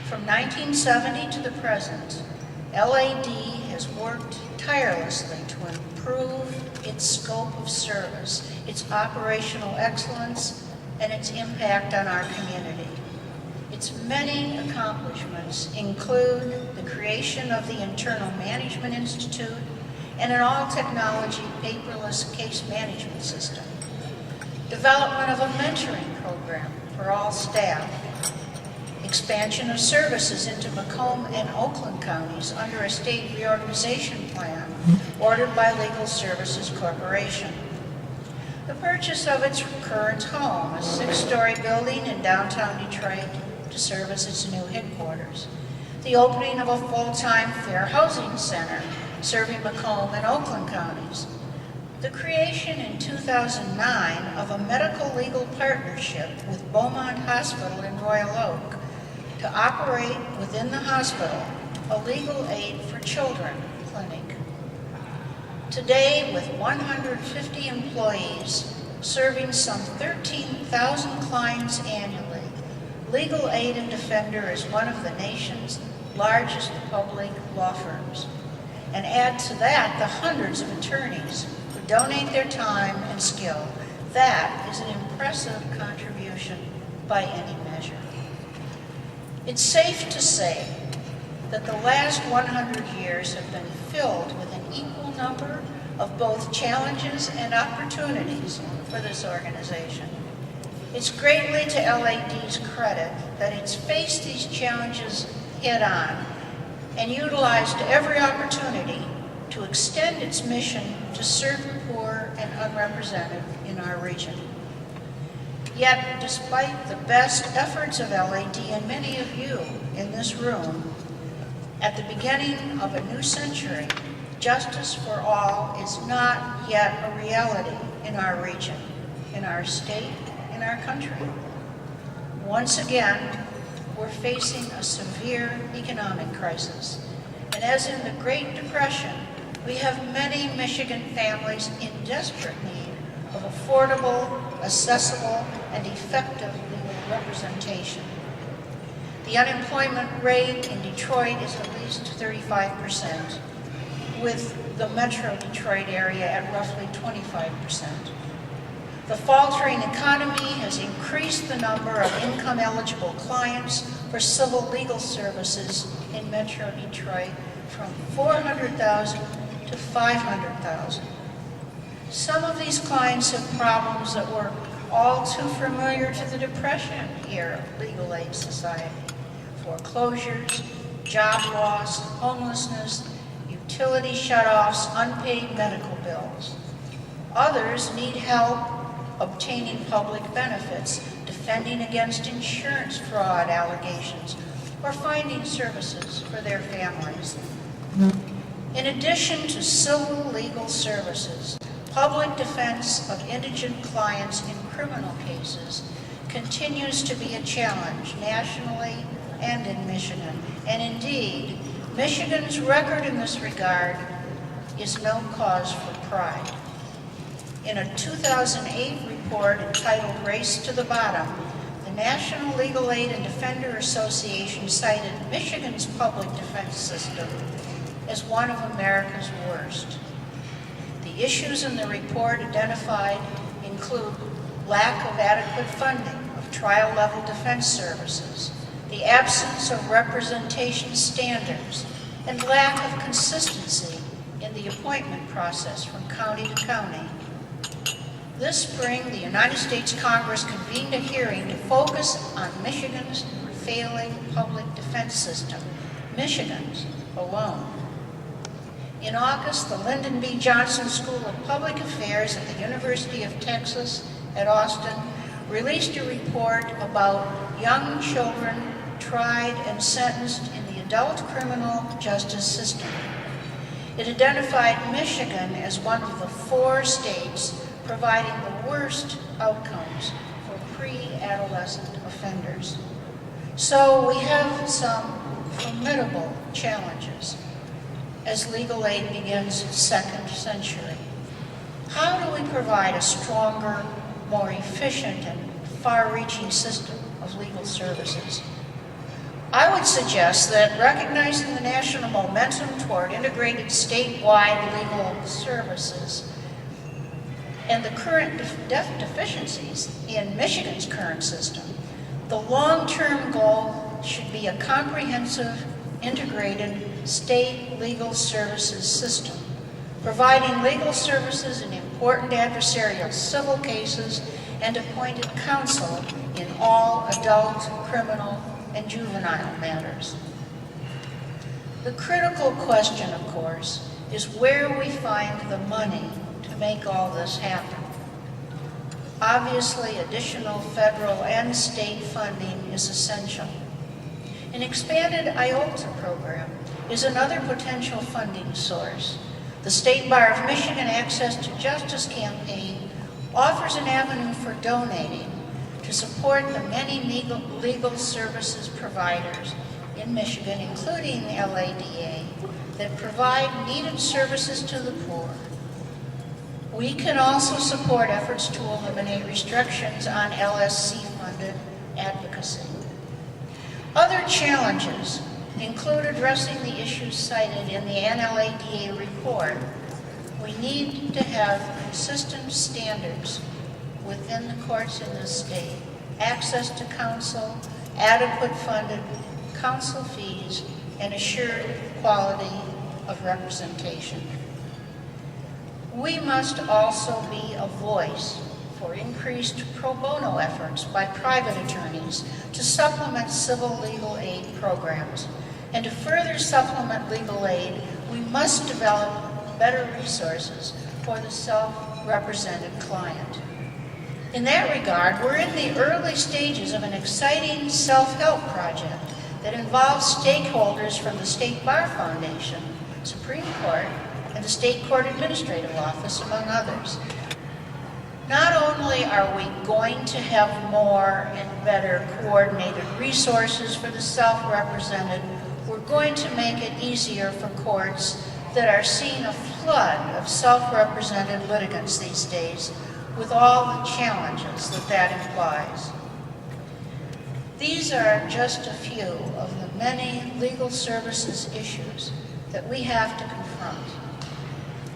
From 1970 to the present, LAD has worked tirelessly to improve its scope of service, its operational excellence, and its impact on our community. Its many accomplishments include the creation of the Internal Management Institute and an all-technology paperless case management system, development of a mentoring program for all staff, expansion of services into Macomb and Oakland counties under a state reorganization plan ordered by Legal Services Corporation, the purchase of its current home, a 6-story building in downtown Detroit to serve as its new headquarters, the opening of a full-time fair housing center serving Macomb and Oakland counties, the creation in 2009 of a medical legal partnership with Beaumont Hospital in Royal Oak to operate within the hospital a legal aid for children clinic. Today, with 150 employees serving some 13,000 clients annually, Legal Aid and Defender is one of the nation's largest public law firms. And add to that the hundreds of attorneys who donate their time and skill. That is an impressive contribution by any measure. It's safe to say that the last 100 years have been filled with an equal number of both challenges and opportunities for this organization. It's greatly to LAD's credit that it's faced these challenges head-on and utilized every opportunity to extend its mission to serve the poor and unrepresented in our region. Yet, despite the best efforts of LAD and many of you in this room, at the beginning of a new century, justice for all is not yet a reality in our region, in our state, in our country. Once again, we're facing a severe economic crisis. And as in the Great Depression, we have many Michigan families in desperate need of affordable, accessible, and effective legal representation. The unemployment rate in Detroit is at least 35%, with the Metro Detroit area at roughly 25%. The faltering economy has increased the number of income-eligible clients for civil legal services in Metro Detroit from 400,000 to 500,000. Some of these clients have problems that were all too familiar to the Depression era of Legal Aid Society: foreclosures, job loss, homelessness, utility shutoffs, unpaid medical bills. Others need help obtaining public benefits, defending against insurance fraud allegations, or finding services for their families. In addition to civil legal services, public defense of indigent clients in criminal cases continues to be a challenge nationally and in Michigan. And indeed, Michigan's record in this regard is no cause for pride. In a 2008 report entitled Race to the Bottom, the National Legal Aid and Defender Association cited Michigan's public defense system as one of America's worst. The issues in the report identified include lack of adequate funding of trial-level defense services, the absence of representation standards, and lack of consistency in the appointment process from county to county. This spring, the United States Congress convened a hearing to focus on Michigan's failing public defense system, Michigan's alone. In August, the Lyndon B. Johnson School of Public Affairs at the University of Texas at Austin released a report about young children tried and sentenced in the adult criminal justice system. It identified Michigan as one of the 4 states providing the worst outcomes for pre-adolescent offenders. So we have some formidable challenges as legal aid begins its 2nd century. How do we provide a stronger, more efficient, and far-reaching system of legal services? I would suggest that recognizing the national momentum toward integrated statewide legal services and the current deficiencies in Michigan's current system, the long-term goal should be a comprehensive, integrated state legal services system, providing legal services in important adversarial civil cases and appointed counsel in all adult, criminal, and juvenile matters. The critical question, of course, is where we find the money to make all this happen. Obviously, additional federal and state funding is essential. An expanded IOLTA program is another potential funding source. The State Bar of Michigan Access to Justice campaign offers an avenue for donating to support the many legal services providers in Michigan, including the LADA, that provide needed services to the poor. We can also support efforts to eliminate restrictions on LSC-funded advocacy. Other challenges include addressing the issues cited in the NLADA report. We need to have consistent standards within the courts in this state, access to counsel, adequate funded counsel fees, and assured quality of representation. We must also be a voice for increased pro bono efforts by private attorneys to supplement civil legal aid programs. And to further supplement legal aid, we must develop better resources for the self-represented client. In that regard, we're in the early stages of an exciting self-help project that involves stakeholders from the State Bar Foundation, Supreme Court, and the State Court Administrative Office, among others. Not only are we going to have more and better coordinated resources for the self-represented, we're going to make it easier for courts that are seeing a flood of self-represented litigants these days, with all the challenges that that implies. These are just a few of the many legal services issues that we have to confront.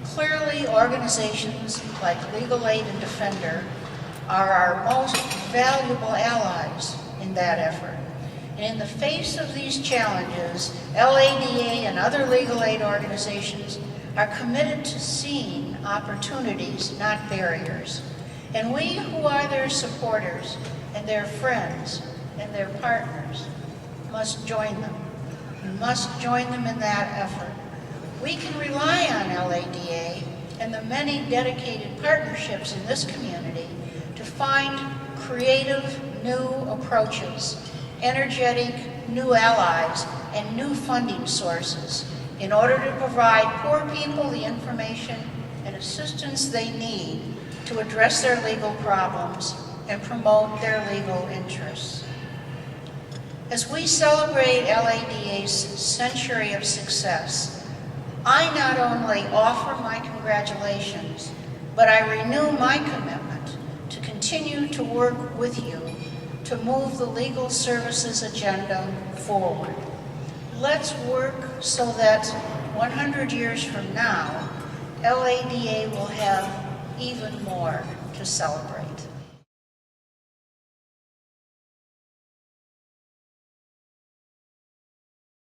Clearly, organizations like Legal Aid and Defender are our most valuable allies in that effort. And in the face of these challenges, LADA and other legal aid organizations are committed to seeing opportunities, not barriers. And we who are their supporters and their friends and their partners must join them. We must join them in that effort. We can rely on LADA and the many dedicated partnerships in this community to find creative new approaches, energetic new allies, and new funding sources in order to provide poor people the information and assistance they need to address their legal problems and promote their legal interests. As we celebrate LADA's century of success, I not only offer my congratulations, but I renew my commitment to continue to work with you to move the legal services agenda forward. Let's work so that 100 years from now, LADA will have even more to celebrate.